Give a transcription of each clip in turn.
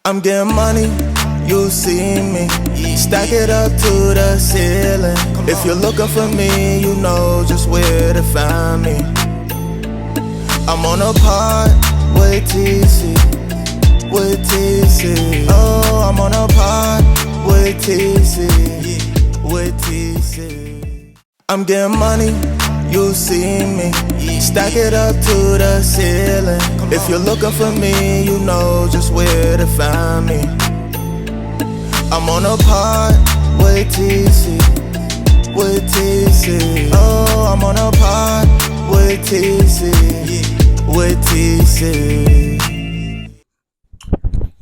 I'm getting money, you see me. Stack it up to the ceiling. If you're looking for me, you know just where to find me. I'm on a pod with TC, with TC. Oh, I'm on a pod with TC, with TC. I'm getting money, you see me. Stack it up to the ceiling. If you're looking for me, you know just where to find me. I'm on a pod with TC, with TC. Oh, I'm on a pod with TC, with TC.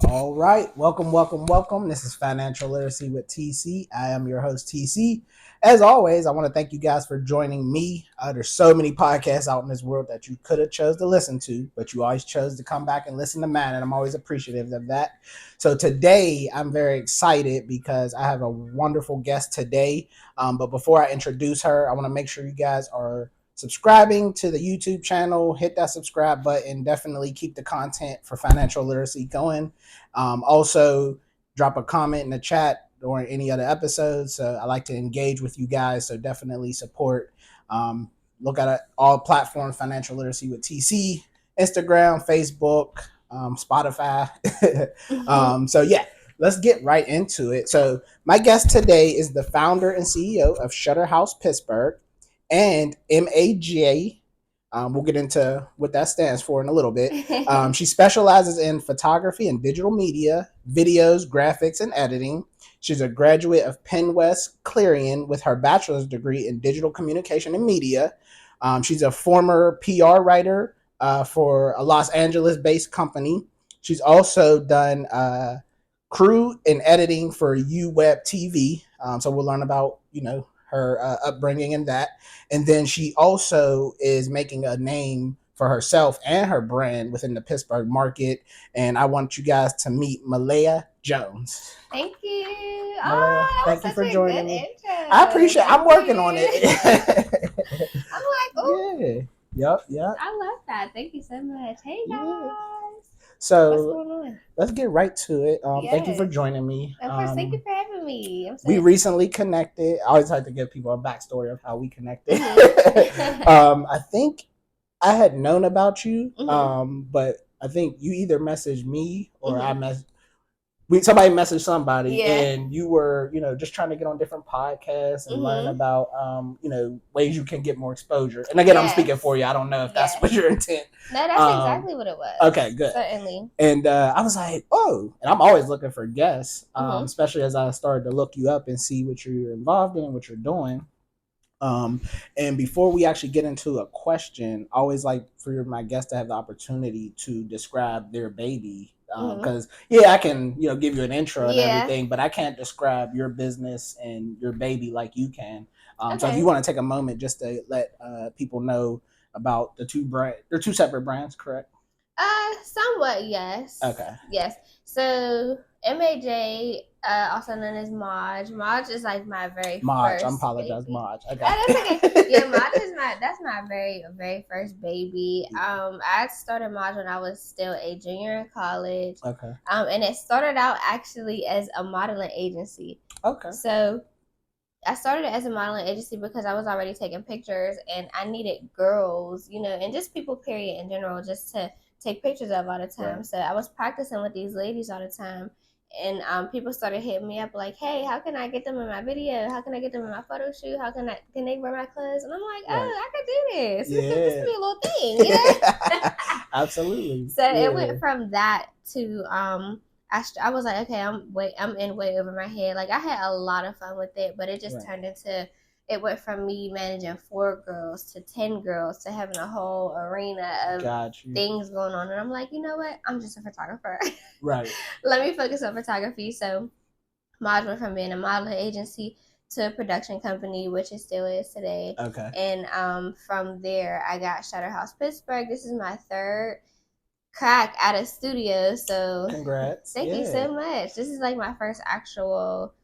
All right, welcome. This is Financial Literacy with TC. I am your host, TC. As always, I want to thank you guys for joining me. There's so many podcasts out in this world that you could have chose to listen to, but you always chose to come back and listen to mine, and I'm always appreciative of that. So today, I'm very excited because I have a wonderful guest today. But before I introduce her, I want to make sure you guys are subscribing to the YouTube channel. Hit that subscribe button. Definitely keep the content for financial literacy going. Also, drop a comment in the chat or any other episodes. I like to engage with you guys, so definitely support. Look at all platforms, Financial Literacy with TC, Instagram, Facebook, Spotify. So yeah, let's get right into it. So my guest today is the founder and CEO of Shutter House Pittsburgh and MAJ. We'll get into what that stands for in a little bit. She specializes in photography and digital media, videos, graphics, and editing. She's a graduate of Penn West Clarion with her bachelor's degree in digital communication and media. She's a former PR writer for a Los Angeles-based company. She's also done crew and editing for UWeb TV. So we'll learn about, her upbringing and that. And then she also is making a name for herself and her brand within the Pittsburgh market. And I want you guys to meet Melaiya Jones. Thank you. Melaiya, thank you for joining me. Intro. I appreciate it. I'm working on it. I'm like, oh, yeah. Yep. I love that. Thank you so much. Hey, guys. Yeah. What's So going on? let's get right to it. Thank you for Yes. joining me. Of course, thank you for having me. We recently connected. I always like to give people a backstory of how we connected. I think I had known about you, but I think you either messaged me or somebody messaged somebody, and you were, just trying to get on different podcasts and learn about, ways you can get more exposure. And again, I'm speaking for you. I don't know if that's what your intent. No, that's exactly what it was. Okay, good. Certainly. And I was like, oh, and I'm always looking for guests, especially as I started to look you up and see what you're involved in, what you're doing. And before we actually get into a question, I always like for my guests to have the opportunity to describe their baby. Because I can give you an intro and everything, but I can't describe your business and your baby like you can. So if you want to take a moment just to let people know about the two brands, they're two separate brands, correct? Somewhat, yes. Okay. Yes. So MAJ, also known as Maj. Maj is like my very first. I apologize, baby. Maj. Okay. That's okay. Yeah, Maj is that's my very first baby. I started Maj when I was still a junior in college. Okay. And it started out actually as a modeling agency. Okay. So I started it as a modeling agency because I was already taking pictures and I needed girls, and just people, period, in general, just to take pictures of all the time. Right. So I was practicing with these ladies all the time. And people started hitting me up like, hey, how can I get them in my video? How can I get them in my photo shoot? Can they wear my clothes? And I'm like, I could do this. Yeah. This could be a little thing, Absolutely. So it went from that to I was like, okay, I'm in way over my head. Like I had a lot of fun with it, but it just turned into. It went from me managing 4 girls to 10 girls to having a whole arena of things going on. And I'm like, you know what? I'm just a photographer. Right. Let me focus on photography. So Maj went from being a modeling agency to a production company, which it still is today. Okay. And from there, I got Shutter House Pittsburgh. This is my 3rd crack at a studio. So congrats. Thank you so much. This is like my first actual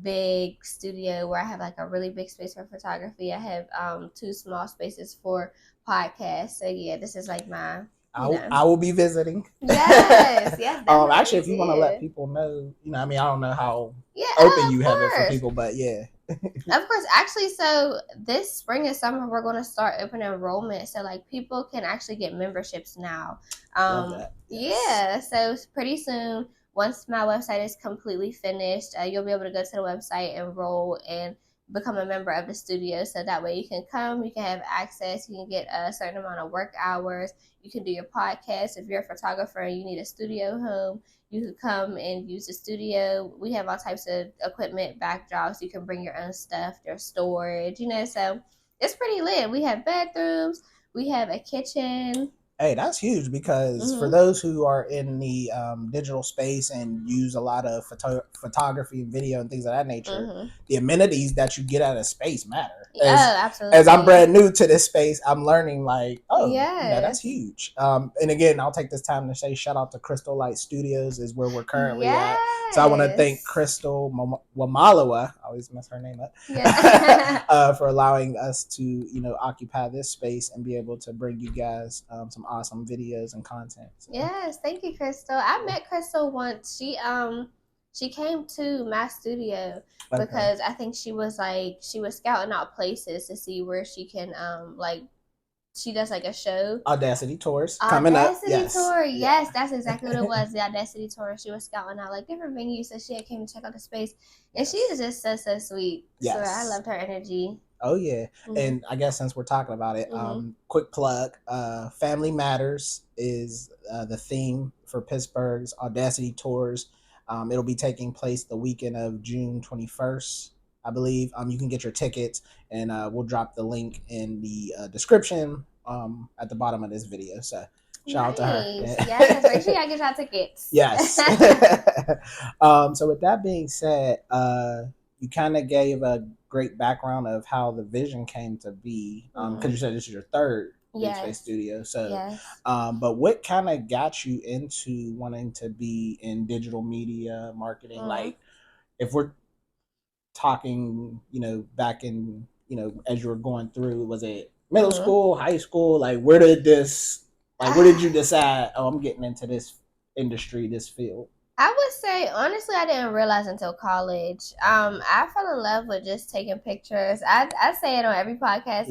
big studio where I have like a really big space for photography. I have 2 small spaces for podcasts. So yeah, this is like my I will be visiting. Yes, yes. Actually, if you want to let people know, I don't know how open you have it for people, but yeah. Of course. Actually, so this spring and summer, we're going to start open enrollment. So, like, people can actually get memberships now. Love that. Yes. Yeah. So, pretty soon, once my website is completely finished, you'll be able to go to the website, enroll, and become a member of the studio. So that way you can come, you can have access, you can get a certain amount of work hours, you can do your podcast. If you're a photographer and you need a studio home, you can come and use the studio. We have all types of equipment, backdrops. You can bring your own stuff, there's storage, so it's pretty lit. We have bedrooms, we have a kitchen. Hey, that's huge because for those who are in the digital space and use a lot of photography and video and things of that nature, the amenities that you get out of space matter. Absolutely. As I'm brand new to this space, I'm learning that's huge. And again, I'll take this time to say shout out to Crystal Light Studios is where we're currently at. So I want to thank Crystal Melaiya, I always mess her name up, for allowing us to, occupy this space and be able to bring you guys some awesome videos and content. So. Yes, thank you, Crystal. I met Crystal once. She came to my studio because I think she was scouting out places to see where she can she does like a show. Audacity tours coming up. Audacity tour. Yes, that's exactly what it was. The Audacity tour. She was scouting out like different venues, so she had came to check out the space, and she is just so sweet. Yes. So I loved her energy. Oh yeah, and I guess since we're talking about it, quick plug: Family Matters is the theme for Pittsburgh's Audacity tours. It'll be taking place the weekend of June 21st, I believe. You can get your tickets, and we'll drop the link in the description at the bottom of this video. So shout out to her. Yes, make sure y'all get your tickets. Yes. So with that being said, you kind of gave a great background of how the vision came to be, because you said this is your third Big Space studio. So, but what kind of got you into wanting to be in digital media marketing? Like, if we're talking, back in, as you were going through, was it middle school, high school? Like, where did you decide, I'm getting into this industry, this field? I would say, honestly, I didn't realize until college. I fell in love with just taking pictures. I say it on every podcast.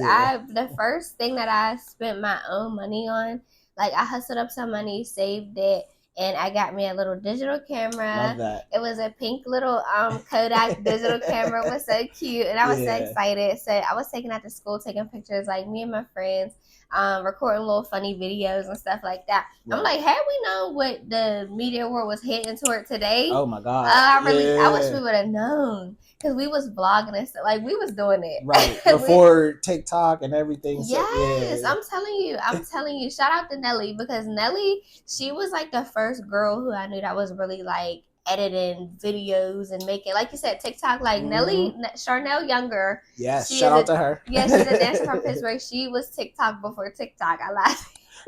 The first thing that I spent my own money on, like I hustled up some money, saved it, and I got me a little digital camera. Love that. It was a pink little Kodak digital camera. It was so cute, and I was so excited. So I was taking that to school, taking pictures, like me and my friends. Recording little funny videos and stuff like that. Right. I'm like, had we known what the media world was heading toward today, oh my god, I wish we would have known, because we was vlogging and stuff, like we was doing it right before TikTok and everything. Yes, so, I'm telling you, shout out to Nelly, because Nelly, she was like the first girl who I knew that was really like editing videos and making, like you said, TikTok. Like Nelly, Charnel Younger. Yes, shout out to her. Yeah, she's a dancer from Pittsburgh. She was TikTok before TikTok. I lied.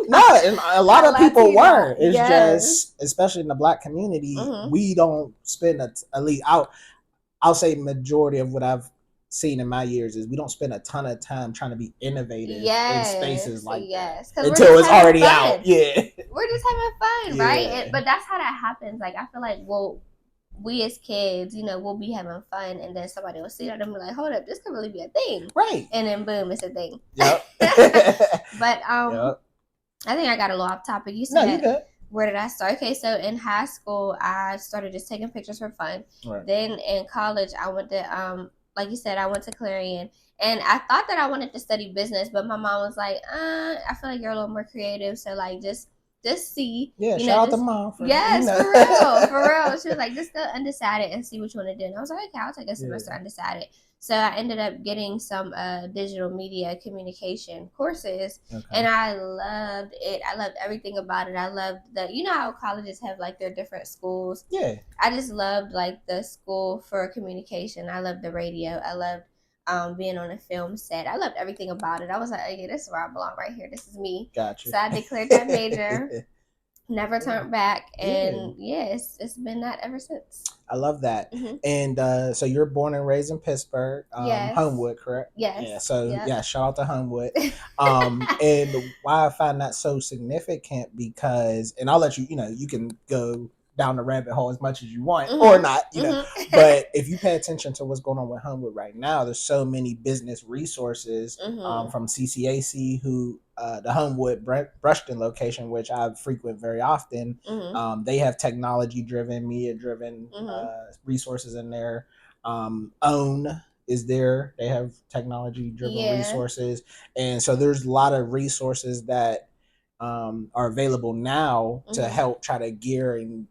No, and a lot of people weren't. It's just, especially in the Black community, we don't spend at least I'll say majority of what I've seen in my years is we don't spend a ton of time trying to be innovative in spaces like that until it's already out. Yeah, we're just having fun, right? But that's how that happens. Like, I feel like, well, we as kids, we'll be having fun, and then somebody will see that and be like, hold up, this could really be a thing, right? And then boom, it's a thing. Yep. But I think I got a little off topic. You said, no, you good. Where did I start? Okay, so in high school, I started just taking pictures for fun. Right. Then in college, I went to like you said, I went to Clarion, and I thought that I wanted to study business, but my mom was like, I feel like you're a little more creative, so like just see. Yeah, shout out to mom. For real. She was like, just go undecided and see what you want to do. And I was like, okay, I'll take a semester undecided. So I ended up getting some digital media communication courses, and I loved it. I loved everything about it. I loved how colleges have like their different schools. Yeah. I just loved like the school for communication. I loved the radio. I loved being on a film set. I loved everything about it. I was like, oh, yeah, this is where I belong right here. This is me. Gotcha. So I declared that major. never turned back, and it's been that ever since. I love that. Mm-hmm. And so you're born and raised in Pittsburgh, Yes. Homewood, correct? Yes. Yeah. So Yep. shout out to Homewood. And why I find that so significant because, and I'll let you, you can go down the rabbit hole as much as you want or not, but if you pay attention to what's going on with Homewood right now, there's so many business resources from CCAC, who the Homewood Brushton location, which I frequent very often. They have technology driven, media driven resources in there. Own is there. They have technology driven resources. And so there's a lot of resources that are available now to help try to gear and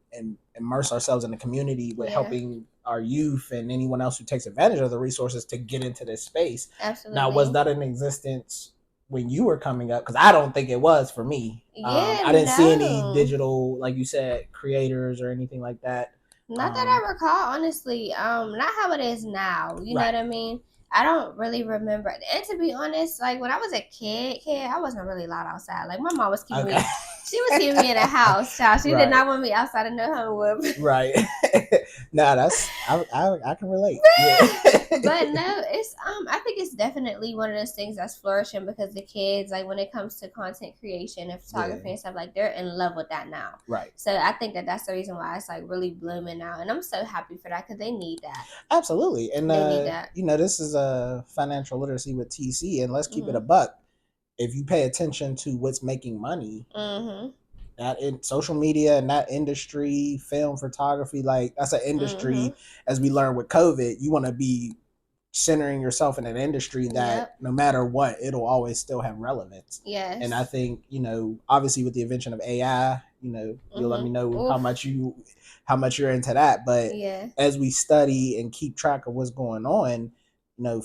immerse ourselves in the community with helping our youth and anyone else who takes advantage of the resources to get into this space. Absolutely. Now, was that in existence when you were coming up? Because I don't think it was for me. I didn't see any digital, like you said, creators or anything like that. Not that I recall, honestly. Not how it is now. You know what I mean? I don't really remember. And to be honest, like when I was a kid, I wasn't really allowed outside. Like my mom was keeping me. She was keeping me in a house, child. She did not want me outside of no Homewood. Right. Nah, that's I can relate. But no, it's I think it's definitely one of those things that's flourishing because the kids, like when it comes to content creation and photography and stuff, like they're in love with that now. Right. So I think that's the reason why it's like really blooming now, and I'm so happy for that because they need that. Absolutely, and they need that. This is a financial literacy with TC, and let's keep it a buck. If you pay attention to what's making money, that in social media and that industry, film, photography, like that's an industry. As we learned with COVID, you want to be centering yourself in an industry that no matter what, it'll always still have relevance. Yes. And I think, obviously with the invention of AI, you'll let me know how much you're into that. But as we study and keep track of what's going on,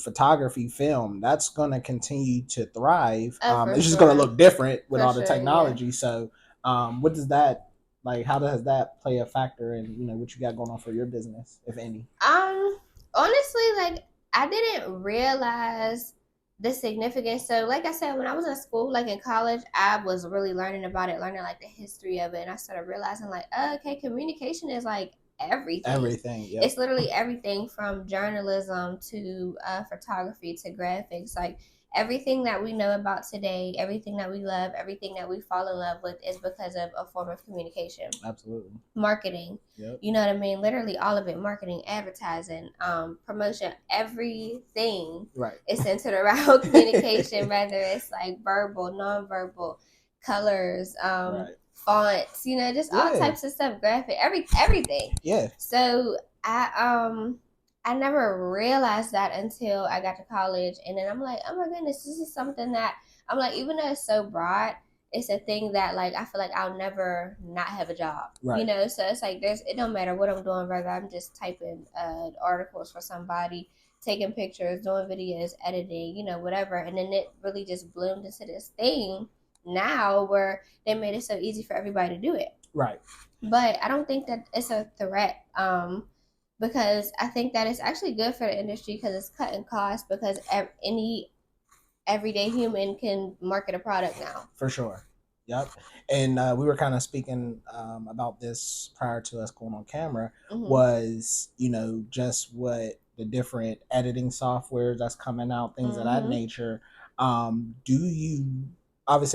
photography, film, that's going to continue to thrive. It's just going to look different with all the technology. Yeah. So what does that, like, how does that play a factor in, what you got going on for your business, if any? Honestly, like, I didn't realize the significance. So, like I said, when I was in school, like in college, I was really learning about it, learning like the history of it. And I started realizing like, okay, communication is like everything. Yep. It's literally everything from journalism to photography to graphics. Like everything that we know about today, everything that we love, everything that we fall in love with is because of a form of communication. Absolutely. Marketing. Yep. You know what I mean? Literally all of it. Marketing, advertising, promotion, everything is centered around communication, whether it's like verbal, nonverbal, colors, fonts, just all types of stuff, graphic, everything. Yeah. So I never realized that until I got to college, and then I'm like, oh my goodness, this is something that I'm like, even though it's so broad, it's a thing that like I feel like I'll never not have a job, So it's like it don't matter what I'm doing, whether I'm just typing articles for somebody, taking pictures, doing videos, editing, whatever, and then it really just bloomed into this thing now where they made it so easy for everybody to do it. Right. But I don't think that it's a threat. Because I think that it's actually good for the industry because it's cutting costs because any everyday human can market a product now. For sure. Yep. And we were kind of speaking about this prior to us going on camera was, just what the different editing softwares that's coming out, things of that nature. Obviously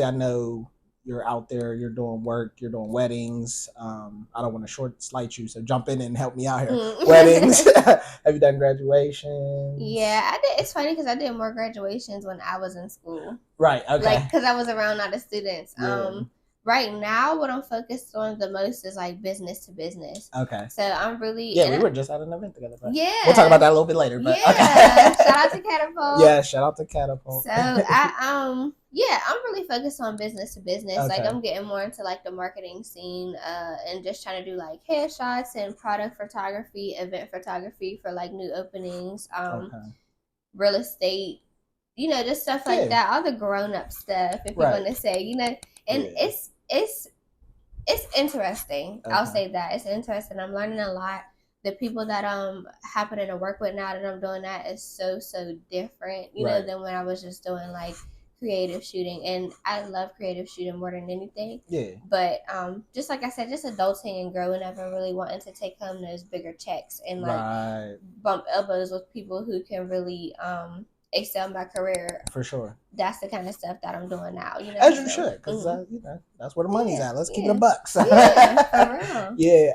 I know you're out there, you're doing work, you're doing weddings. I don't want to slight you, so jump in and help me out here. Weddings. Have you done graduations? Yeah, I did. It's funny because I did more graduations when I was in school. Right, okay. Like, because I was around all the students. Yeah. Right now, what I'm focused on the most is like business to business. Okay. So I'm really we were just at an event together. But yeah, we'll talk about that a little bit later. But shout out to Catapult. Yeah, shout out to Catapult. So I'm really focused on business to business. Okay. Like I'm getting more into like the marketing scene, and just trying to do like headshots and product photography, event photography for like new openings, real estate, just stuff like that. All the grown up stuff, if you want to say, and it's interesting. Okay. I'll say that it's interesting. I'm learning a lot. The people that happening to work with now that I'm doing that is so different, than when I was just doing like creative shooting, and I love creative shooting more than anything. Yeah. But just like I said, just adulting and growing up and really wanting to take home those bigger checks and like bump elbows with people who can really excel my career. For sure. That's the kind of stuff that I'm doing now. You know, as you should, because that's where the money's at. Let's keep it a buck. Yeah, for real. Yeah.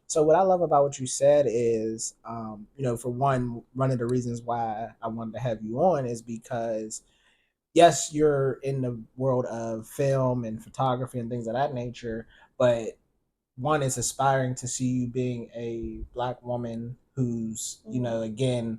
So what I love about what you said is, for one of the reasons why I wanted to have you on is because, yes, you're in the world of film and photography and things of that nature, but one is aspiring to see you being a Black woman who's, again,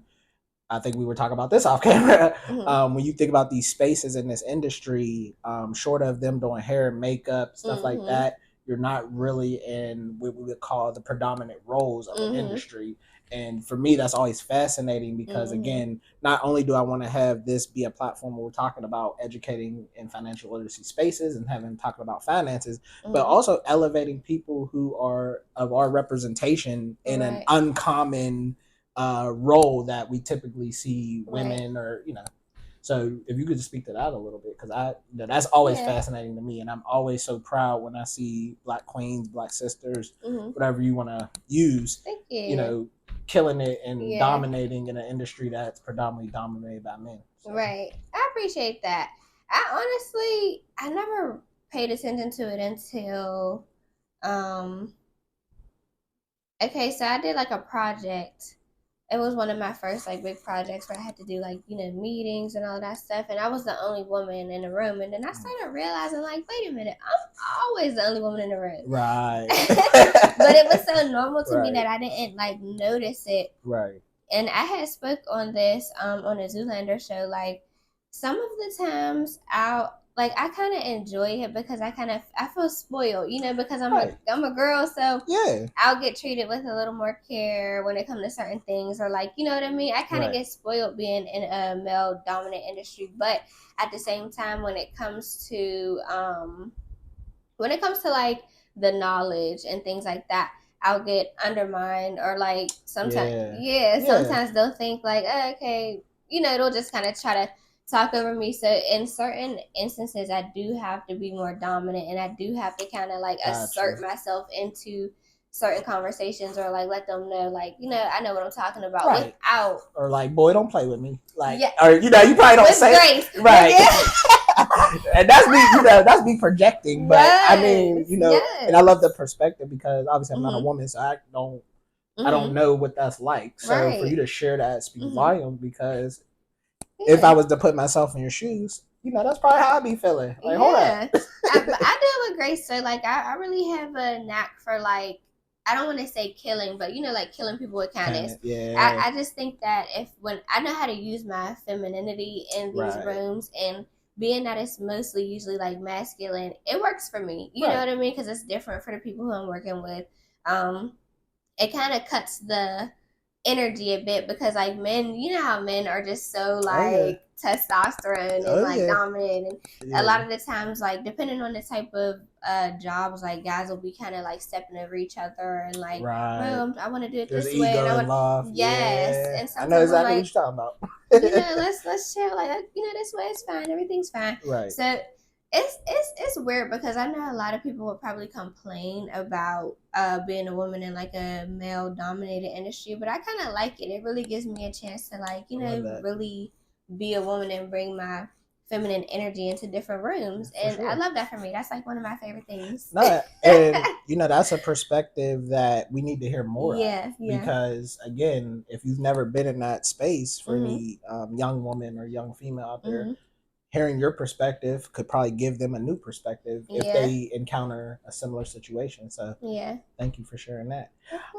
I think we were talking about this off camera. When you think about these spaces in this industry, short of them doing hair and makeup, stuff like that, you're not really in what we would call the predominant roles of the industry. And for me, that's always fascinating because, again, not only do I want to have this be a platform where we're talking about educating in financial literacy spaces and talking about finances, but also elevating people who are of our representation in an uncommon role that we typically see women or so if you could just speak to that a little bit, because that's always fascinating to me, and I'm always so proud when I see Black queens, Black sisters, whatever you want to use, thank you, killing it and dominating in an industry that's predominantly dominated by men. So. Right, I appreciate that. I never paid attention to it until okay, so I did like a project. It was one of my first like big projects where I had to do like, meetings and all that stuff. And I was the only woman in the room. And then I started realizing like, wait a minute, I'm always the only woman in the room. Right. But it was so normal to me that I didn't like notice it. Right. And I had spoke on this on a Zoolander show. Like some of the times I kind of enjoy it because I feel spoiled, because I'm a girl, so I'll get treated with a little more care when it comes to certain things, or like, you know what I mean? I kind of get spoiled being in a male dominant industry, but at the same time, when it comes to like the knowledge and things like that, I'll get undermined, or like sometimes, sometimes they'll think like, oh, okay, they'll just kind of try to talk over me. So in certain instances, I do have to be more dominant, and I do have to kind of like assert myself into certain conversations, or like let them know, like, I know what I'm talking about without, or like, boy, don't play with me, like, or you probably don't say grace. Right. And that's me projecting, but I mean, and I love the perspective because obviously I'm not a woman, so I don't know what that's like. So for you to share that speaks volumes, because if I was to put myself in your shoes, that's probably how I'd be feeling. Like, hold up. I do with grace. So like, I really have a knack for like, I don't want to say killing, but like killing people with kindness. I just think that when I know how to use my femininity in these rooms, and being that it's mostly usually like masculine, it works for me. You know what I mean? Because it's different for the people who I'm working with. It kind of cuts the energy a bit, because like men, how men are just so like testosterone and like dominant, and a lot of the times, like depending on the type of jobs, like guys will be kind of like stepping over each other and like, well, I want to do it this way, and I want and sometimes I know exactly like, what you're talking about. let's chill, like, this way is fine, everything's fine, so it's weird, because I know a lot of people would probably complain about being a woman in like a male dominated industry, but I kind of like it. It really gives me a chance to like, really be a woman and bring my feminine energy into different rooms. And I love that for me. That's like one of my favorite things. And that's a perspective that we need to hear more of. Because again, if you've never been in that space, for any young woman or young female out there, hearing your perspective could probably give them a new perspective if they encounter a similar situation. So thank you for sharing that.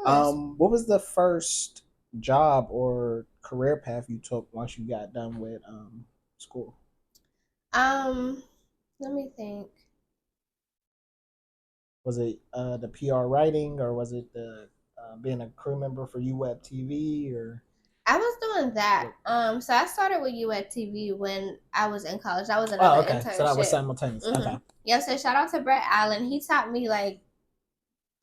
What was the first job or career path you took once you got done with school? Let me think. Was it the PR writing, or was it the being a crew member for UWeb TV, or? I was doing that. So I started with UWeb TV when I was in college. That was another internship. So that was simultaneous. Okay. Yeah. So shout out to Brett Allen. He taught me like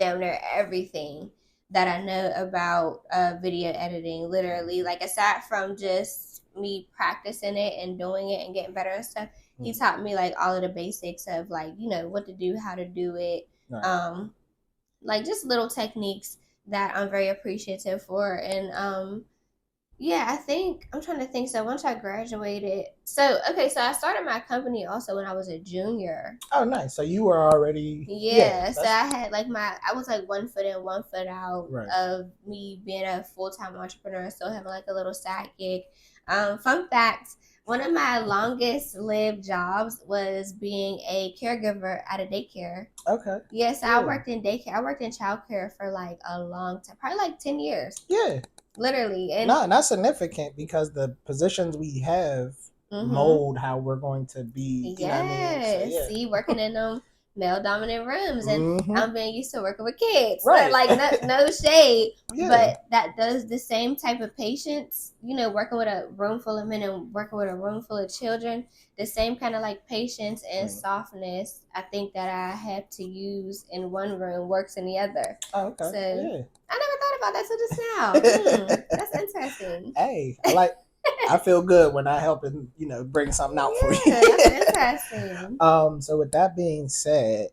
damn near everything that I know about video editing. Literally, like aside from just me practicing it and doing it and getting better and stuff, he taught me like all of the basics of like, you know, what to do, how to do it, Right. like just little techniques that I'm very appreciative for. And yeah, I think I'm trying to think. So once I graduated, so I started my company also when I was a junior. Oh, nice. So you were already Yeah, so I had like I was like 1 foot in, 1 foot out Right. of me being a full-time entrepreneur, still having like a little side gig. Fun fact, one of my longest lived jobs was being a caregiver at a daycare. Okay. Yes, I worked in daycare. I worked in childcare for like a long time, probably like 10 years. Yeah. Literally. And no, that's significant because the positions we have mold how we're going to be. You know what I mean? So, yeah. See, working in them male dominant rooms, and I'm being used to working with kids. Right. Like no shade, but that does the same type of patience. You know, working with a room full of men and working with a room full of children, the same kind of like patience and softness. I think that I have to use in one room works in the other. Oh, okay. So I never thought about that till just now. That's interesting. Hey, I feel good when I help and bring something out for you. That's interesting. So with that being said,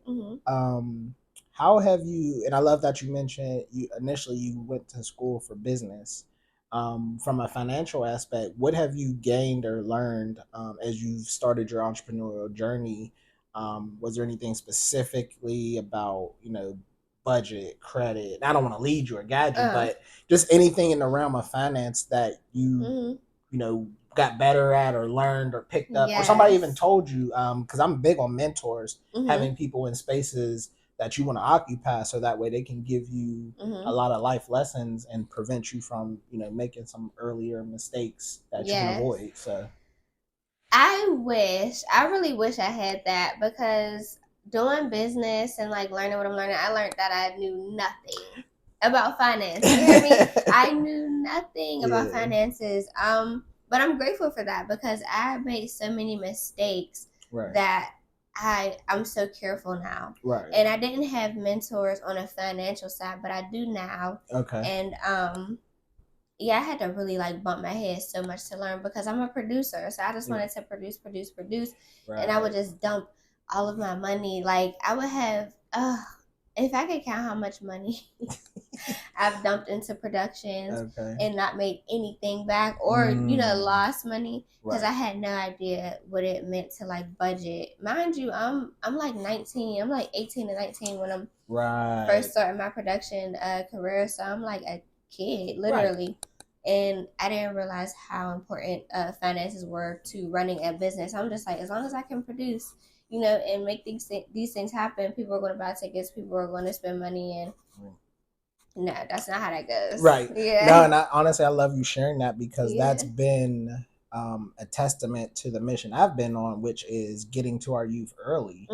how have you? And I love that you mentioned you went to school for business. From a financial aspect, what have you gained or learned as you've started your entrepreneurial journey? Was there anything specifically about budget, credit? I don't want to lead you or guide you, but just anything in the realm of finance that you got better at or learned or picked up, or somebody even told you, because I'm big on mentors, having people in spaces that you want to occupy so that way they can give you a lot of life lessons and prevent you from making some earlier mistakes that you can avoid. So I really wish I had that, because doing business and like learning what I'm learning, I learned that I knew nothing about finance. You hear me? I knew nothing about finances. But I'm grateful for that, because I made so many mistakes that I'm so careful now. Right. And I didn't have mentors on a financial side, but I do now. Okay. And I had to really like bump my head so much to learn, because I'm a producer. So I just wanted to produce. Right. And I would just dump all of my money. Like I would have, if I could count how much money I've dumped into productions and not made anything back, or lost money, because I had no idea what it meant to like budget. Mind you, I'm like 19. I'm like 18 to 19 when I'm first starting my production career. So I'm like a kid, literally. And I didn't realize how important finances were to running a business. I'm just like, as long as I can produce, and make these things happen, people are going to buy tickets, people are going to spend money, and no, that's not how that goes. Right. Yeah. No, and honestly, I love you sharing that, because that's been a testament to the mission I've been on, which is getting to our youth early.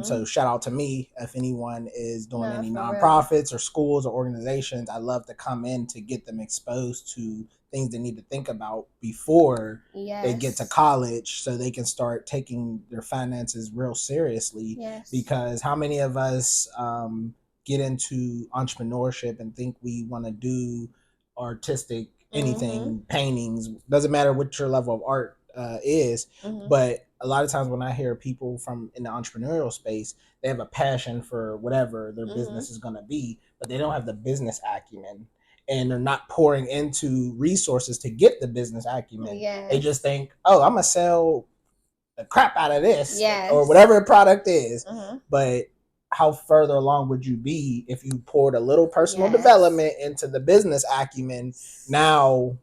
So shout out to me. If anyone is doing any nonprofits or schools or organizations, I love to come in to get them exposed to things they need to think about before they get to college, so they can start taking their finances real seriously. Because how many of us get into entrepreneurship and think we want to do artistic anything, paintings, doesn't matter what your level of art is, but a lot of times when I hear people from in the entrepreneurial space, they have a passion for whatever their business is going to be, but they don't have the business acumen, and they're not pouring into resources to get the business acumen. They just think, oh, I'm gonna sell the crap out of this or whatever the product is. But how further along would you be if you poured a little personal development into the business acumen? Now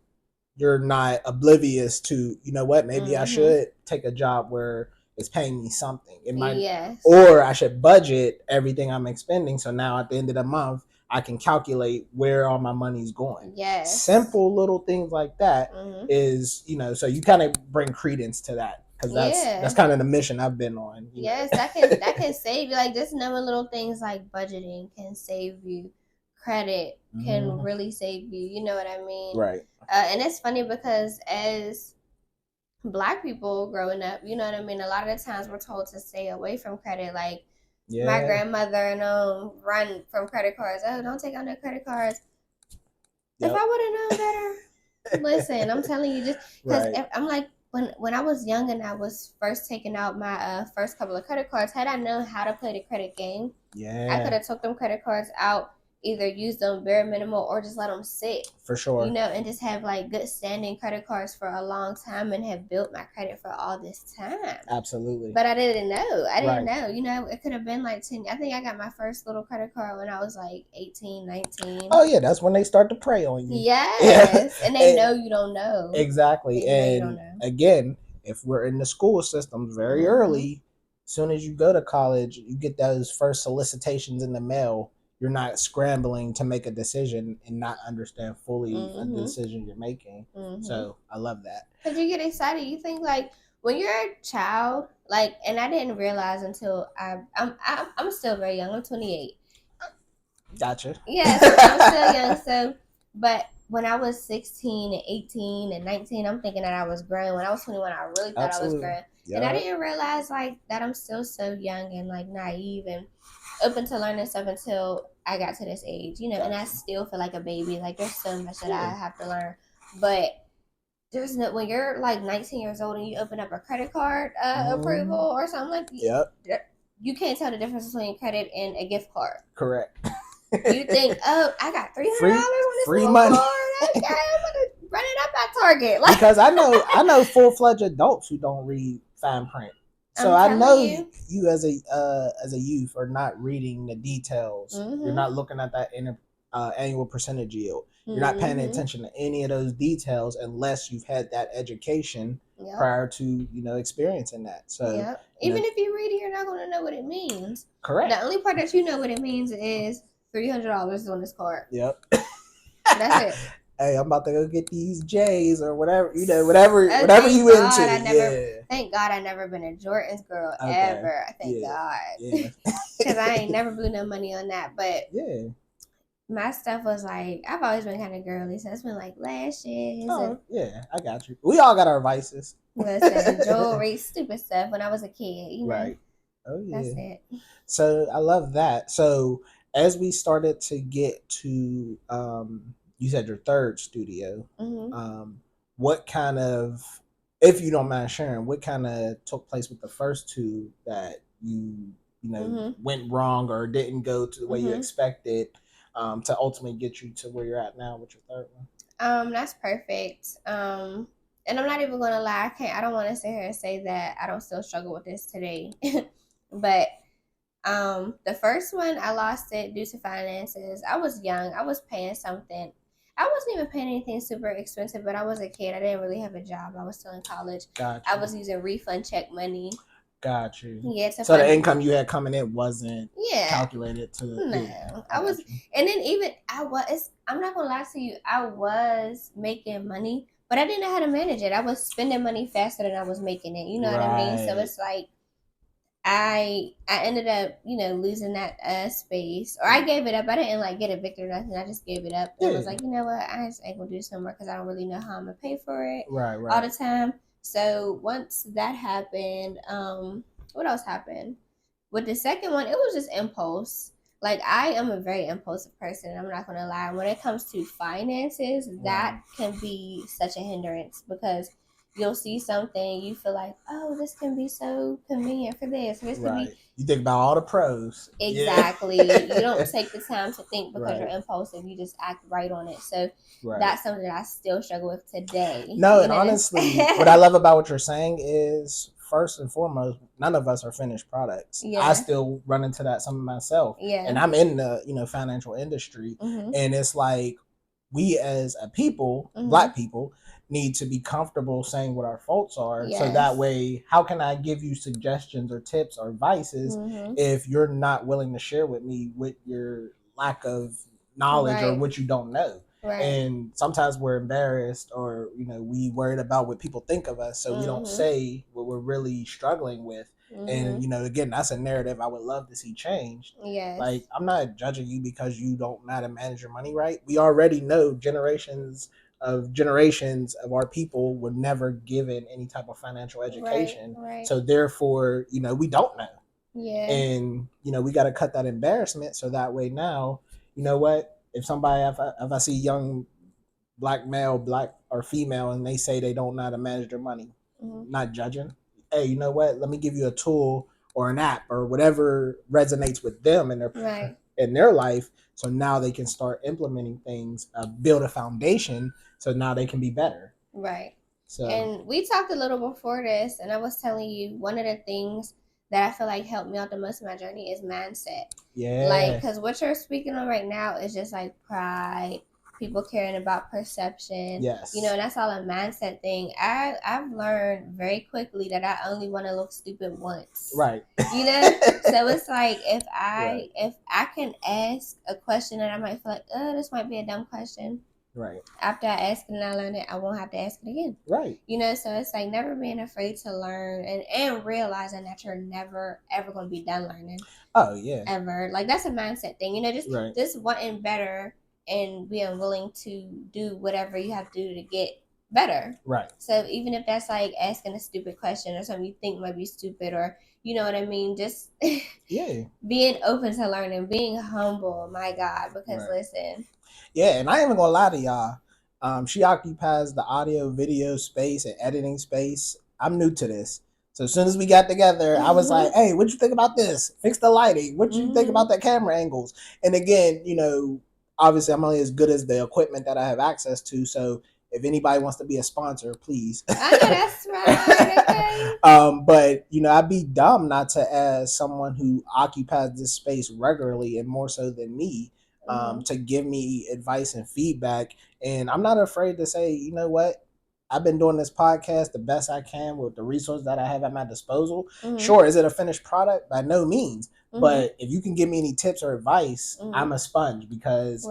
you're not oblivious to, maybe I should take a job where it's paying me something. It might, or I should budget everything I'm expending. So now at the end of the month, I can calculate where all my money's going. Simple little things like that is, so you kind of bring credence to that. Because that's kind of the mission I've been on. That can save you. Like just knowing little things like budgeting can save you. Credit can really save you. You know what I mean? Right. And it's funny because as Black people growing up, you know what I mean? A lot of the times we're told to stay away from credit. Like my grandmother run from credit cards. Oh, don't take out no credit cards. If I would have known better, Listen, I'm telling you, just because Right. I'm like, when I was young and I was first taking out my first couple of credit cards, had I known how to play the credit game, I could Yeah, have took them credit cards out, either used them bare minimal or just let them sit, for sure. and just have like good standing credit cards for a long time and have built my credit for all this time. Absolutely. But I didn't know. I didn't Right. know. It could have been like 10. I think I got my first little credit card when I was like 18, 19. Oh yeah, that's when they start to prey on you. Yeah. Yes. And they know you don't know. Exactly. They know you don't And know. again, if we're in the school systems very early, as soon as you go to college, you get those first solicitations in the mail. You're not scrambling to make a decision and not understand fully the decision you're making. So I love that. Because you get excited. You think like when you're a child, like, and I didn't realize until I'm still very young. I'm 28. Gotcha. Yes, I'm still young. So, but when I was 16 and 18 and 19, I'm thinking that I was grown. When I was 21, I really thought I was grown. Yep. And I didn't realize like that I'm still so young and like naive and open to learning stuff until I got to this age, Gotcha. And I still feel like a baby. Like there's so much that I have to learn. But there's no, when you're like 19 years old and you open up a credit card approval or something like that, you can't tell the difference between credit and a gift card. Correct. You think, oh, I got $300 on this free money. Card. Okay, I'm gonna run it up at Target. Like, because I know full-fledged adults who don't read fine print. So I know you as a youth are not reading the details. You're not looking at that annual percentage yield. You're not paying attention to any of those details unless you've had that education prior to experiencing that. So even if you read it, you're not going to know what it means. Correct. The only part that you know what it means is $300 on this card. Yep. That's it. Hey, I'm about to go get these J's or whatever, whatever you into. Thank God I never been a Jordans girl ever. Thank God. Yeah. Because I ain't never blew no money on that. But my stuff was like, I've always been kind of girly. So it's been like lashes. Oh, yeah, I got you. We all got our vices. Listen, jewelry, stupid stuff when I was a kid. Right. Oh, yeah. That's it. So I love that. So as we started to get to, you said your third studio, what kind of, if you don't mind sharing, what kind of took place with the first two that you went wrong or didn't go to the way you expected to ultimately get you to where you're at now with your third one? That's perfect. And I'm not even gonna lie, I don't want to sit here and say that I don't still struggle with this today. But the first one, I lost it due to finances. I was young. I was paying something. I wasn't even paying anything super expensive, but I was a kid. I didn't really have a job. I was still in college. Gotcha. I was using refund check money. Got you. Yeah. So the income you had coming in wasn't calculated to. No, I was, and then even I'm not gonna lie to you. I was making money, but I didn't know how to manage it. I was spending money faster than I was making it. You know what I mean? So it's like I ended up, losing that space, or I gave it up. I didn't like get evicted or nothing. I just gave it up. I was like, you know what? I just ain't gonna do some more because I don't really know how I'm gonna pay for it all the time. So once that happened, what else happened? With the second one, it was just impulse. Like, I am a very impulsive person. I'm not gonna lie. When it comes to finances, that can be such a hindrance because you'll see something, you feel like, oh, this can be so convenient for this. This can be. You think about all the pros. Exactly. You don't take the time to think because you're impulsive. You just act right on it. So that's something that I still struggle with today. No, and honestly, what I love about what you're saying is, first and foremost, none of us are finished products. I still run into that some of myself. And I'm in the financial industry. And it's like, we as a people, Black people, need to be comfortable saying what our faults are. So that way, how can I give you suggestions or tips or advices if you're not willing to share with me with your lack of knowledge or what you don't know? And sometimes we're embarrassed or, we worried about what people think of us. So we don't say what we're really struggling with. And, again, that's a narrative I would love to see changed. Like, I'm not judging you because you don't know how to manage your money right. We already know generations of our people were never given any type of financial education. So therefore, we don't know. And, we got to cut that embarrassment so that way now, you know what? If somebody, if I see young black male, black or female, and they say they don't know how to manage their money. Not judging. Hey, you know what? Let me give you a tool or an app or whatever resonates with them in their life. So now they can start implementing things, build a foundation. So now they can be better. Right. So, and we talked a little before this, and I was telling you one of the things that I feel like helped me out the most in my journey is mindset. Yeah. Like, because what you're speaking on right now is just like pride, people caring about perception. Yes. You know, and that's all a mindset thing. I've learned very quickly that I only want to look stupid once. Right. You know? So it's like if I can ask a question and I might feel like, oh, this might be a dumb question. Right. After I ask it and I learn it, I won't have to ask it again. Right. You know, so it's like never being afraid to learn and realizing that you're never ever going to be done learning. Oh yeah. Ever. Like that's a mindset thing. You know, just wanting better and being willing to do whatever you have to do to get better. Right. So even if that's like asking a stupid question or something you think might be stupid, or you know what I mean, just being open to learning, being humble, my God, because listen. Yeah, and I ain't even gonna lie to y'all. She occupies the audio, video space and editing space. I'm new to this. So as soon as we got together, I was like, hey, what you think about this? Fix the lighting. What you think about the camera angles? And again, you know, obviously I'm only as good as the equipment that I have access to. So if anybody wants to be a sponsor, please. I know that's right. Okay. But you know, I'd be dumb not to ask someone who occupies this space regularly and more so than me. To give me advice and feedback. And I'm not afraid to say, you know what? I've been doing this podcast the best I can with the resources that I have at my disposal. Sure, is it a finished product? By no means. But if you can give me any tips or advice, I'm a sponge because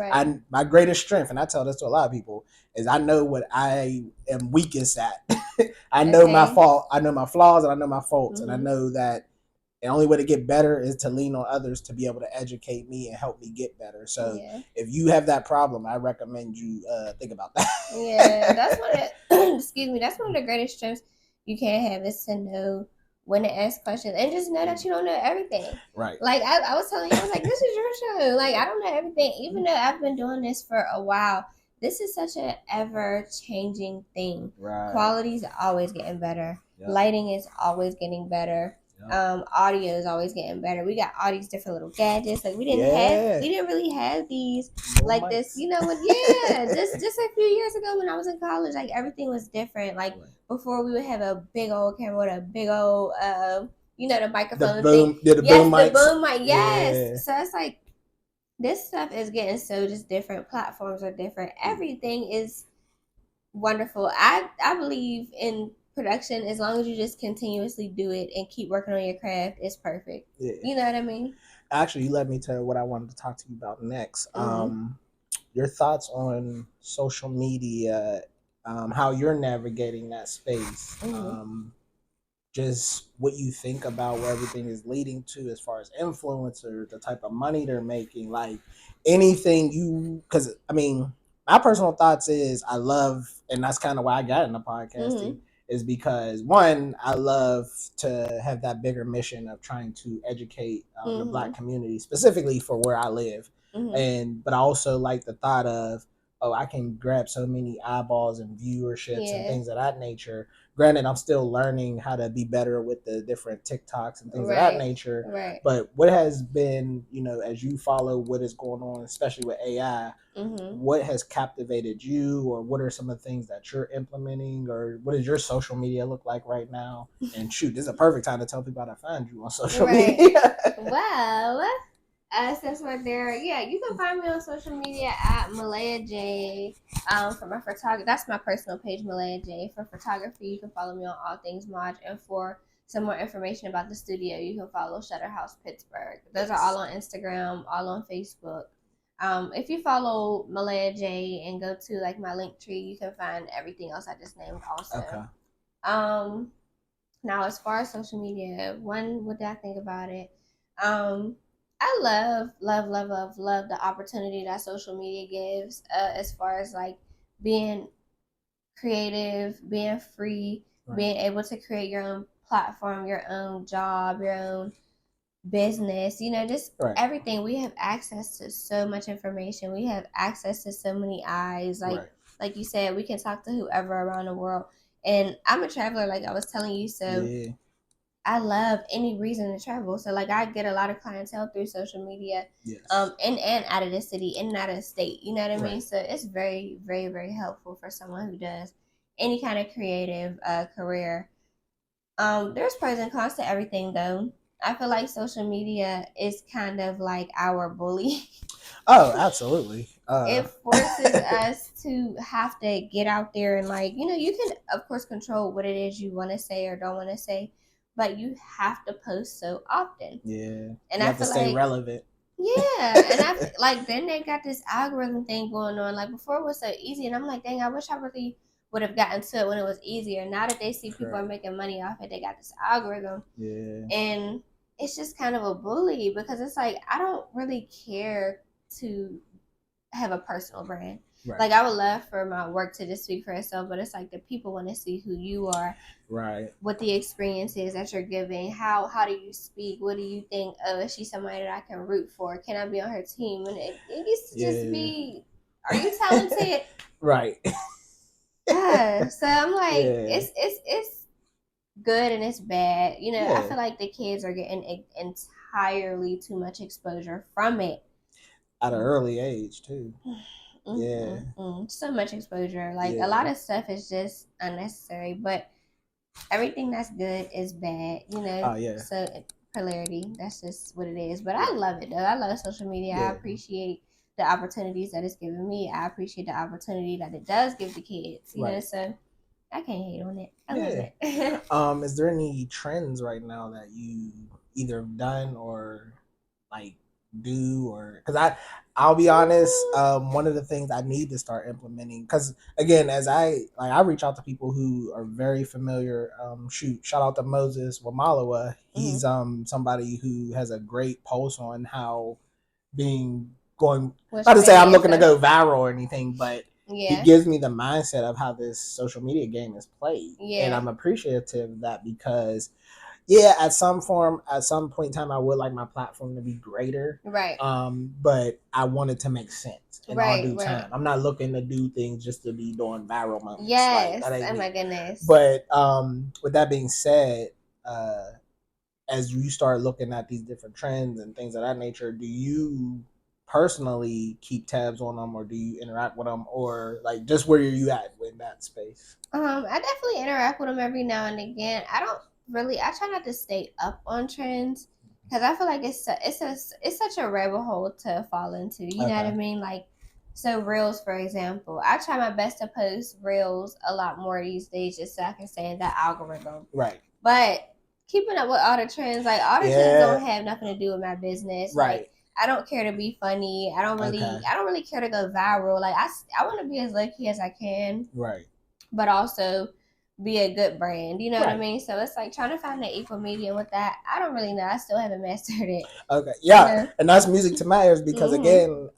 my greatest strength, and I tell this to a lot of people, is I know what I am weakest at. I know my fault. I know my flaws and I know my faults. And I know that the only way to get better is to lean on others to be able to educate me and help me get better. So if you have that problem, I recommend you think about that. Yeah, that's one of that's one of the greatest strengths you can have is to know when to ask questions and just know that you don't know everything. Right. Like I was telling you, I was like, this is your show. Like I don't know everything, even though I've been doing this for a while. This is such an ever-changing thing. Right. Quality is always getting better. Yep. Lighting is always getting better. Yep. Audio is always getting better. We got all these different little gadgets. Like we didn't really have these like this. You know what? Yeah, just a few years ago when I was in college, like everything was different. Like before, we would have a big old camera with a big old you know, the microphone thing. The boom mic. Yes. Yeah. So it's like this stuff is getting so just different. Platforms are different. Everything is wonderful. I believe in production, as long as you just continuously do it and keep working on your craft, it's perfect. Yeah. You know what I mean? Actually, you led me to what I wanted to talk to you about next. Your thoughts on social media, how you're navigating that space, just what you think about where everything is leading to as far as influencers, the type of money they're making, like anything because I mean, my personal thoughts is I love, and that's kind of why I got into podcasting, is because one, I love to have that bigger mission of trying to educate the Black community, specifically for where I live. But I also like the thought of, I can grab so many eyeballs and viewerships and things of that nature. Granted, I'm still learning how to be better with the different TikToks and things of that nature. Right. But what has been, you know, as you follow what is going on, especially with AI, what has captivated you, or what are some of the things that you're implementing, or what does your social media look like right now? And shoot, this is a perfect time to tell people how to find you on social media. Well, since we're there, you can find me on social media at Melaiya J. For my photography, that's my personal page, Melaiya J. For photography, you can follow me on all things mod, and for some more information about the studio, you can follow Rd Pittsburgh. Those are all on Instagram, all on Facebook. If you follow Melaiya J and go to like my link tree, you can find everything else I just named also. Okay. Now as far as social media, what did I think about it? I love the opportunity that social media gives, as far as like being creative, being free, being able to create your own platform, your own job, your own business, you know, just everything. We have access to so much information. We have access to so many eyes. Like like you said, we can talk to whoever around the world. And I'm a traveler, like I was telling you, so Yeah. I love any reason to travel. So like I get a lot of clientele through social media, Yes. in and out of the city, in and out of the state. You know what I mean? Right. So it's very, very, very helpful for someone who does any kind of creative career. There's pros and cons to everything though. I feel like social media is kind of like our bully. Oh, absolutely. It forces us to have to get out there and like, you can of course control what it is you want to say or don't want to say, but you have to post so often. Yeah. And you I have to feel stay like relevant. yeah, and I like then they got this algorithm thing going on. Like before it was so easy, and I'm like, dang, I wish I really would have gotten to it when it was easier. Now that they see people are making money off it, they got this algorithm. Yeah. And it's just kind of a bully because it's like I don't really care to have a personal brand. Right. Like I would love for my work to just speak for itself, but it's like the people want to see who you are, right? What the experience is that you're giving. How do you speak? What do you think? Oh, is she somebody that I can root for? Can I be on her team? And it used to just be, are you talented? Right. So I'm like, it's good and it's bad. I feel like the kids are getting entirely too much exposure from it at an early age too. Yeah. So much exposure. Like a lot of stuff is just unnecessary, but everything that's good is bad, Oh yeah. So polarity, that's just what it is. But I love it though. I love social media. I appreciate the opportunities that it's given me. I appreciate the opportunity that it does give the kids. You know, so I can't hate on it. I love it. Is there any trends right now that you either done or like do, or because I'll be honest, one of the things I need to start implementing, because again, as I reach out to people who are very familiar. Shout out to Moses Wamalawa. He's somebody who has a great pulse on how not to say I'm looking to go viral or anything, but he gives me the mindset of how this social media game is played, and I'm appreciative of that because at some point in time, I would like my platform to be greater. Right. But I want it to make sense in all due time. I'm not looking to do things just to be doing viral moments. Yes. Oh my goodness. But with that being said, as you start looking at these different trends and things of that nature, do you personally keep tabs on them, or do you interact with them, or like just where are you at in that space? I definitely interact with them every now and again. I try not to stay up on trends because I feel like it's such a rabbit hole to fall into. You know what I mean? Like, so reels, for example, I try my best to post reels a lot more these days just so I can stay in that algorithm. Right. But keeping up with all the trends, like all the trends don't have nothing to do with my business. Right. Like, I don't care to be funny. I don't really care to go viral. Like I want to be as low key as I can. Right. But also be a good brand. You know what I mean? So it's like trying to find the equal medium with that. I don't really know. I still haven't mastered it. Okay. Yeah. And that's music to my ears because again,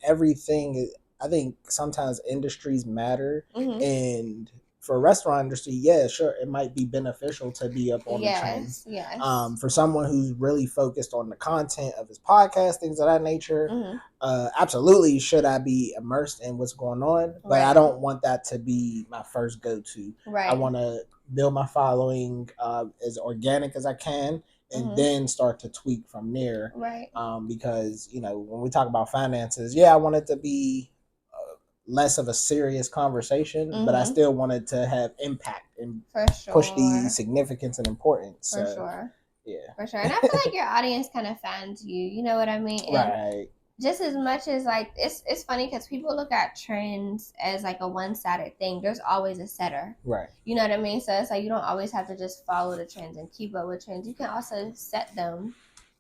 everything I think sometimes industries matter, and for a restaurant industry, sure, it might be beneficial to be up on the trends. Yes. For someone who's really focused on the content of his podcast, things of that nature, absolutely should I be immersed in what's going on. But I don't want that to be my first go-to. Right. I want to build my following as organic as I can, and then start to tweak from there. Right. Because, when we talk about finances, I want it to be less of a serious conversation, but I still wanted to have impact and push the significance and importance. For sure. Yeah. For sure. And I feel like your audience kind of finds you. You know what I mean? And right. Just as much as like it's funny because people look at trends as like a one-sided thing. There's always a setter. Right. You know what I mean? So it's like you don't always have to just follow the trends and keep up with trends. You can also set them.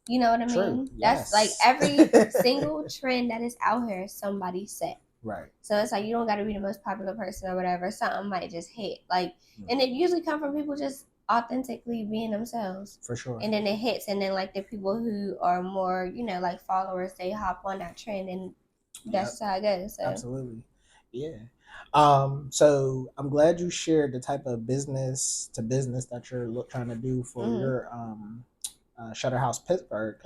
You know what I mean? True. That's like every single trend that is out here, somebody set. Right. So it's like you don't got to be the most popular person or whatever. Something might just hit. Like, and it usually come from people just authentically being themselves. For sure. And then it hits, and then like the people who are more, like followers, they hop on that trend, and that's how it goes. So. Absolutely. Yeah. So I'm glad you shared the type of business to business that you're trying to do for your Shutterhouse Pittsburgh,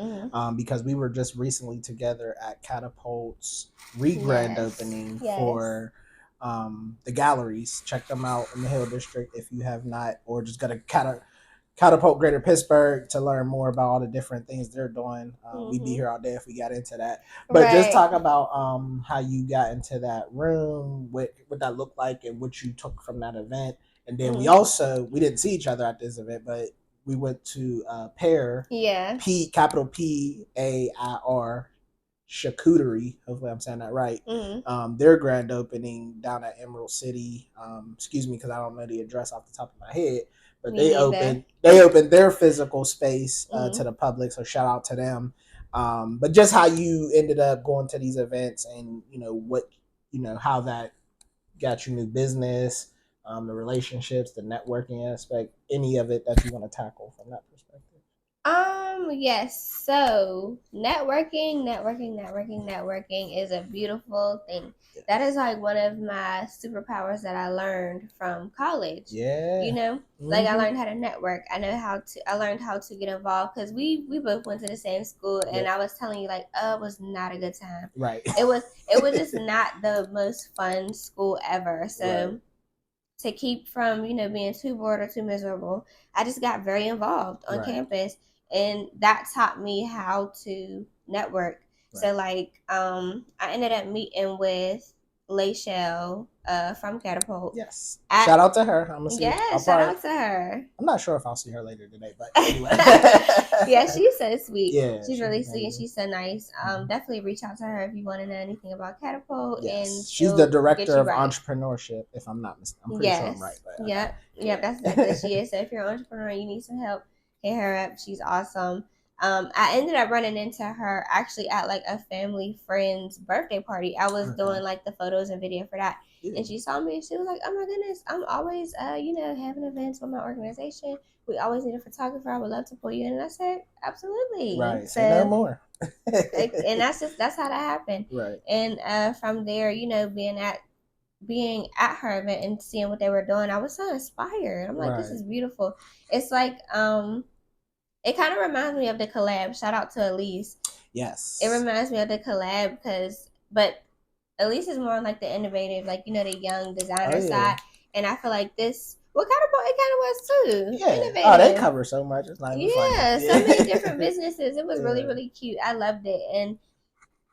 because we were just recently together at Catapult's grand opening for the galleries. Check them out in the Hill District if you have not, or just got to catapult Greater Pittsburgh to learn more about all the different things they're doing. We'd be here all day if we got into that. But just talk about how you got into that room, what that looked like, and what you took from that event. And then we didn't see each other at this event, but we went to Pair, capital Pair, Charcuterie. Hopefully, I'm saying that right. Their grand opening down at Emerald City. Excuse me, because I don't know the address off the top of my head. But they opened their physical space to the public. So shout out to them. But just how you ended up going to these events, and how that got you new business, the relationships, the networking aspect, any of it that you want to tackle from that perspective. Yes. So networking is a beautiful thing. Yes. That is like one of my superpowers that I learned from college. Yeah. Like I learned how to network. I learned how to get involved because we both went to the same school, and I was telling you, like, it was not a good time. Right. It was just not the most fun school ever. So to keep from, being too bored or too miserable, I just got very involved on campus. And that taught me how to network. Right. So, like, I ended up meeting with Melaiya from Catapult. Yes. Shout out to her. Shout out to her. I'm not sure if I'll see her later today, but anyway. Yeah, she's so sweet. Yeah, she's really sweet and she's so nice. Definitely reach out to her if you want to know anything about Catapult. Yes. And she's the director of entrepreneurship, if I'm not mistaken. I'm pretty sure I'm right. But, Yep, that's exactly what she is. So if you're an entrepreneur and you need some help, hit her up. She's awesome. I ended up running into her actually at like a family friend's birthday party. I was doing like the photos and video for that. And she saw me and she was like, "Oh my goodness, I'm always having events with my organization. We always need a photographer. I would love to pull you in." And I said, "Absolutely." Right. So, say no more. And that's how that happened. Right. And from there, being at her event and seeing what they were doing, I was so inspired. I'm like, this is beautiful. It's like it kind of reminds me of the collab. Shout out to Elise. Yes. It reminds me of the collab but Elise is more like the innovative, like, the young designer side. And I feel like this, it kind of was too. Yeah. Innovative. Oh, they cover so much. It's not even funny. So many different businesses. It was really, really cute. I loved it. And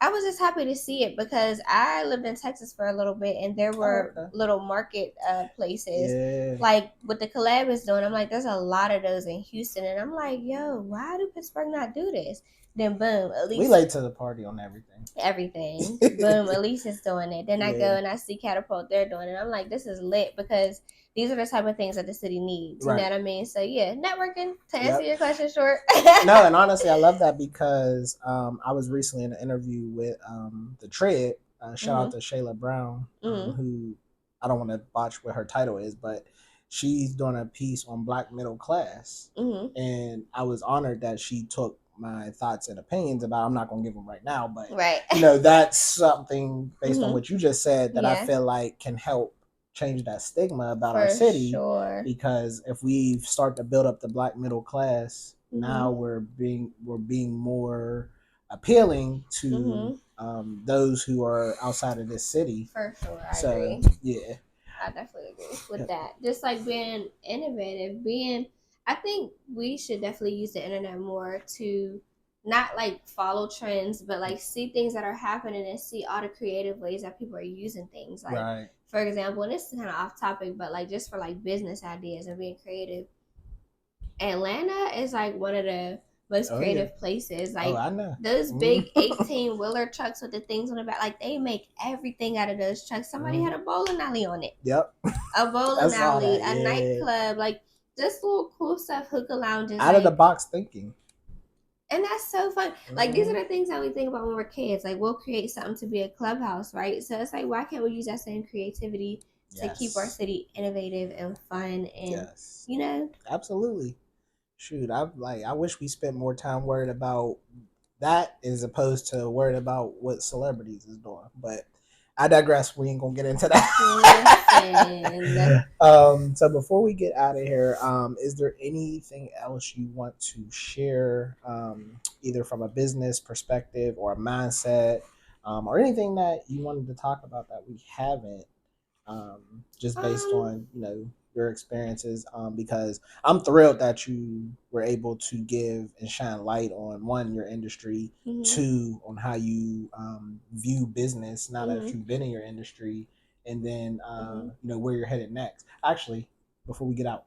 I was just happy to see it because I lived in Texas for a little bit, and there were little market places. Yeah. Like what the collab is doing, I'm like, there's a lot of those in Houston. And I'm like, yo, why do Pittsburgh not do this? Then boom, Elise. We late to the party on everything. Everything. Boom, Elise is doing it. Then I go and I see Catapult, they're doing it. I'm like, this is lit because these are the type of things that the city needs. You know what I mean? So yeah, networking, to answer your question short. No, and honestly, I love that because I was recently in an interview with the Tread. Shout out to Shayla Brown, who I don't want to botch what her title is, but she's doing a piece on Black middle class. And I was honored that she took my thoughts and opinions about. I'm not going to give them right now, but that's something based on what you just said that I feel like can help change that stigma about our city. Because if we start to build up the Black middle class, now we're being more appealing to those who are outside of this city. For sure, I agree. Yeah, I definitely agree with that. Just like being innovative, I think we should definitely use the internet more to not like follow trends, but like see things that are happening and see all the creative ways that people are using things. Like, for example, and this is kind of off topic, but like just for like business ideas and being creative, Atlanta is like one of the most creative places. Like those big 18-wheeler trucks with the things on the back, like they make everything out of those trucks. Somebody had a bowling alley on it. Yep. A bowling alley, a nightclub, like just little cool stuff, hookah lounges. Out of the box thinking. And that's so fun. Like these are the things that we think about when we're kids. Like we'll create something to be a clubhouse, right? So it's like, why can't we use that same creativity to keep our city innovative and fun and Absolutely. Shoot, I wish we spent more time worried about that as opposed to worried about what celebrities is doing. But I digress. We ain't gonna get into that. So before we get out of here, is there anything else you want to share, either from a business perspective or a mindset, or anything that you wanted to talk about that we haven't just based on your experiences, because I'm thrilled that you were able to give and shine light on, one, your industry, two, on how you view business now that you've been in your industry, and then where you're headed next. Actually, before we get out,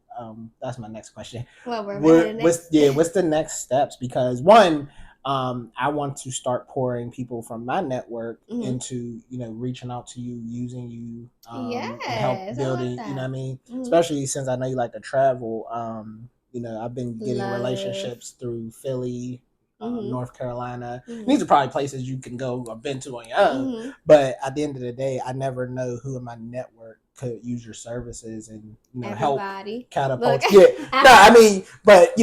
that's my next question. Well, what's the next steps? Because one, I want to start pouring people from my network into reaching out to you, using you, and help building. You know what I mean? Especially since I know you like to travel. I've been getting relationships through Philly, North Carolina. These are probably places you can go or been to on your own. But at the end of the day, I never know who in my network could use your services and help catapult. No, I mean, but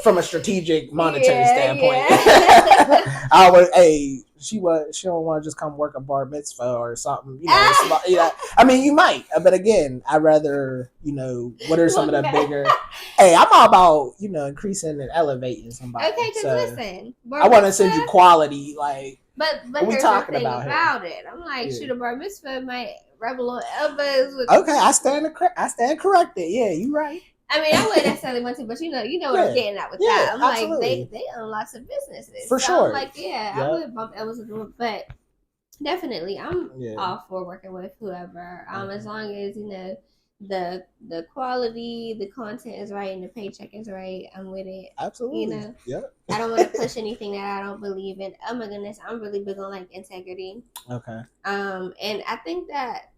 from a strategic monetary standpoint, I would. Hey, she don't want to just come work a bar mitzvah or something. I mean, you might, but again, I'd rather what are some of the bigger. Hey, I'm all about increasing and elevating somebody. Okay, because listen, I want to send you quality, like. But here's the thing about it. I'm like, shoot, a bar mitzvah might rebel on elbows. Okay, I stand corrected. Yeah, you right. I mean, I wouldn't necessarily want to, but you know what I'm getting at with that. I'm absolutely. Like, they own lots of businesses. For sure. I'm like, I would bump elbows with them, but definitely, I'm all for working with whoever. As long as the quality, the content is right, and the paycheck is right, I'm with it. Absolutely. I don't want to push anything that I don't believe in. Oh my goodness, I'm really big on like integrity. Okay. And I think that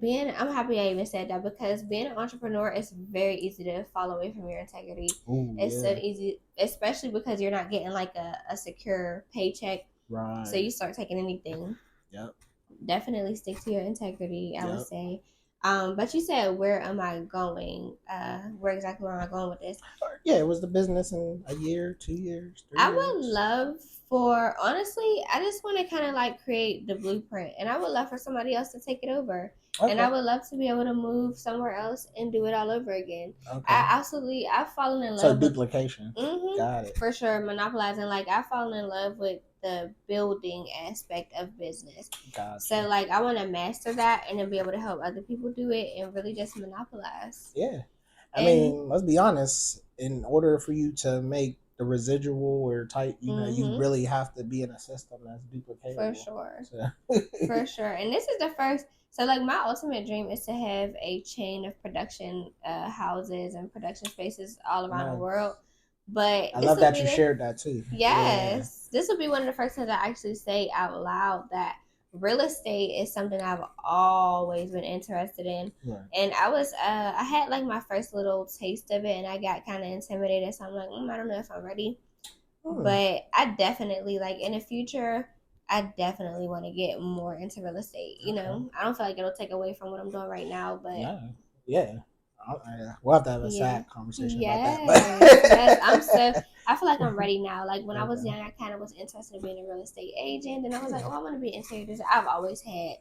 I'm happy I even said that, because being an entrepreneur is very easy to fall away from your integrity. It's so easy, especially because you're not getting like a secure paycheck. Right. So you start taking anything. Yep. Definitely stick to your integrity, I would say. But you said, where am I going? Where exactly am I going with this? Yeah, it was the business in a year, 2 years, 3 years. I would love for, honestly, I just want to kind of like create the blueprint, and I would love for somebody else to take it over. Okay. And I would love to be able to move somewhere else and do it all over again. Okay. I've fallen in love. So duplication. Got it. For sure. Monopolizing. Like, I've fallen in love with the building aspect of business. Gotcha. So like, I want to master that and then be able to help other people do it and really just monopolize. Yeah. I mean, let's be honest. In order for you to make the residual or type, you really have to be in a system that's duplicatable. For sure. So. For sure. And this is the first. So like, my ultimate dream is to have a chain of production houses and production spaces all around the world. But I love that you shared that too. Yes. Yeah. This will be one of the first times I actually say out loud that real estate is something I've always been interested in. Right. And I had like my first little taste of it, and I got kind of intimidated. So I'm like, I don't know if I'm ready. But I definitely, like, in the future, I definitely want to get more into real estate. I don't feel like it'll take away from what I'm doing right now, but yeah. We'll have to have a sad conversation about that. Yes, I feel like I'm ready now. Like, when I was young, I kind of was interested in being a real estate agent, and I was like, I want to be an interior designer. I've always had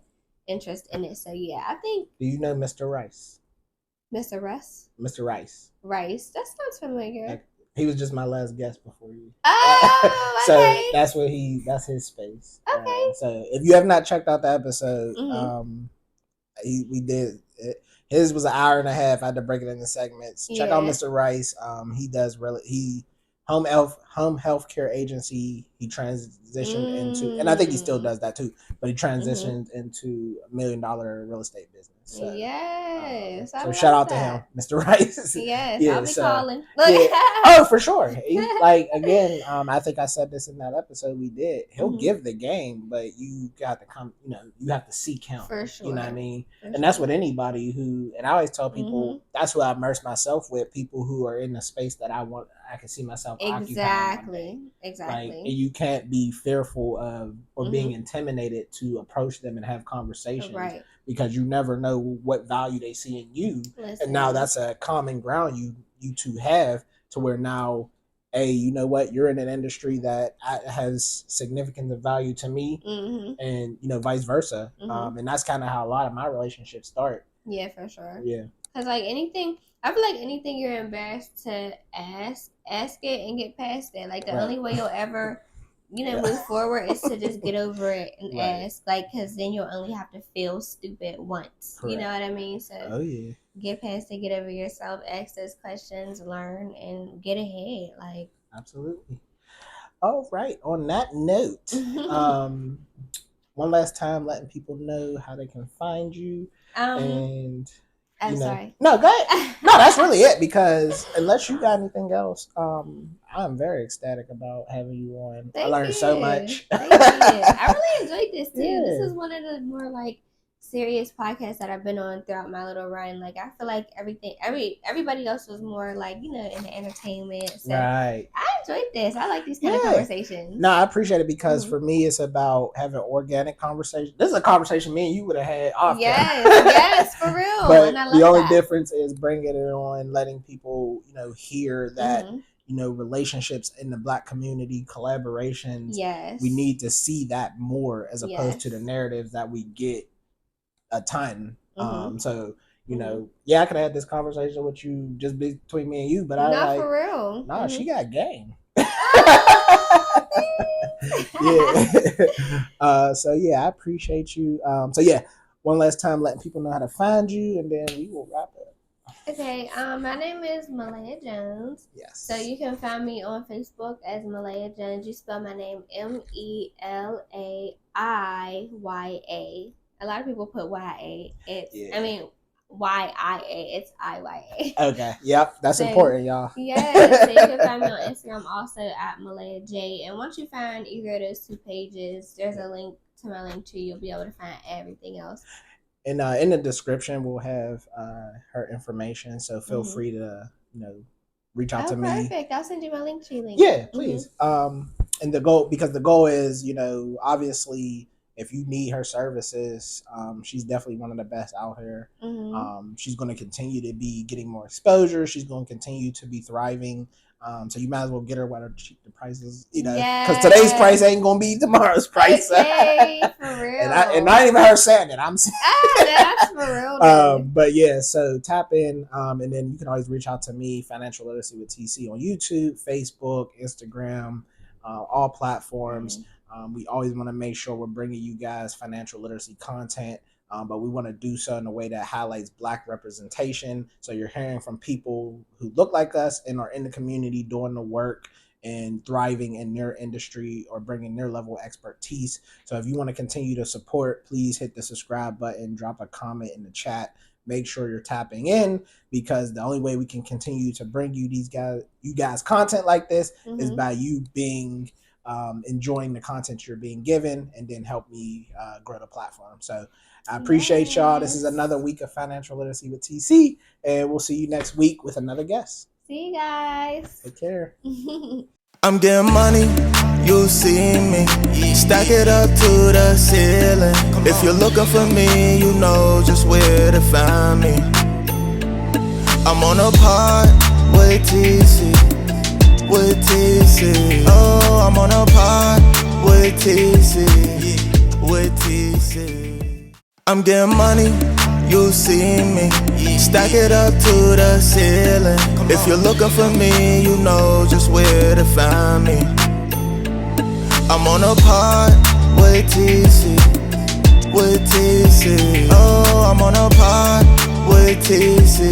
interest in it. So yeah, I think. Do you know Mr. Rice? Mr. Russ? Mr. Rice. Rice. That sounds familiar. He was just my last guest before you. Oh, okay. So that's his space. Okay. So if you have not checked out the episode, we did it. His was an hour and a half. I had to break it into segments. Check out Mr. Rice. He does home health care agency. He transitioned into, and I think he still does that too, but he transitioned into $1 million real estate business. So, yes. So shout out to him, Mr. Rice. Yes, I'll be calling. Oh, for sure. Again, I think I said this in that episode we did. He'll give the game, but you got to come, you have to seek him. For sure. You know what I mean? And that's what anybody and I always tell people, that's who I immerse myself with, people who are in the space that I can see myself occupying. Exactly. Like, you can't be fearful of or being intimidated to approach them and have conversations. Right. Because you never know what value they see in you. Listen. And now that's a common ground you two have, to where now, hey, you know what? You're in an industry that has significant value to me, and vice versa. And that's kind of how a lot of my relationships start. Yeah, for sure. Yeah. Because I feel like anything you're embarrassed to ask it and get past it. Like, the only way you'll ever move forward is to just get over it and Right. ask, like, because then you'll only have to feel stupid once. Correct. You know what I mean? So Oh yeah. get past it, get over yourself, ask those questions, learn, and get ahead. Like, Absolutely. All right. On that note, one last time, letting people know how they can find you, and I'm sorry. No, go ahead. No, that's really it. Because unless you got anything else, I'm very ecstatic about having you on. I learned so much. Thank you. I really enjoyed this too. Yeah. This is one of the more like serious podcasts that I've been on throughout my little run. Like I feel like everybody else was more like in the entertainment. So Right. I enjoyed this. I like these kind of conversations. No, I appreciate it because for me, it's about having organic conversation. This is a conversation me and you would have had off. Yes, for real. But and I love the only that. difference is bringing it on, letting people hear that. Relationships in the Black community, collaborations. Yes. We need to see that more as opposed to the narratives that we get a ton. So, I could have had this conversation with you just between me and you, but for real. She got game. So I appreciate you. One last time letting people know how to find you, and then we will wrap up. Okay, my name is Melaiya Jones. Yes. So you can find me on Facebook as Melaiya Jones. You spell my name Melaiya. A lot of people put YA. I mean YIA. It's IYA. Okay. Yep. That's important, y'all. Yeah. So you can find me on Instagram also at Melaiya J. And once you find either of those two pages, there's a link to my link tree. You'll be able to find everything else. And in the description, we'll have her information. So feel free to reach out to me. Perfect. I'll send you my link tree link. Yeah, please. And the goal is obviously, if you need her services, she's definitely one of the best out here. She's going to continue to be getting more exposure. She's going to continue to be thriving. So you might as well get her while the prices, because today's price ain't going to be tomorrow's price. Okay, for real. and not even her saying it. I'm saying that's for real. But so tap in, and then you can always reach out to me, Financial Literacy with TC, on YouTube, Facebook, Instagram, all platforms. We always want to make sure we're bringing you guys financial literacy content, but we want to do so in a way that highlights Black representation. So you're hearing from people who look like us and are in the community doing the work and thriving in their industry or bringing their level of expertise. So if you want to continue to support, please hit the subscribe button, drop a comment in the chat. Make sure you're tapping in, because the only way we can continue to bring you guys content like this is by you being enjoying the content you're being given, and then help me grow the platform. So I appreciate y'all. This is another week of Financial Literacy with TC, and we'll see you next week with another guest. See you guys. Take care. I'm getting money, you see me. Stack it up to the ceiling. If you're looking for me, you know just where to find me. I'm on a pod with TC. Oh, I'm on a pod with TC. I'm getting money, you see me. Stack it up to the ceiling. If you're looking for me, you know just where to find me. I'm on a pod with TC. Oh, I'm on a pod with TC.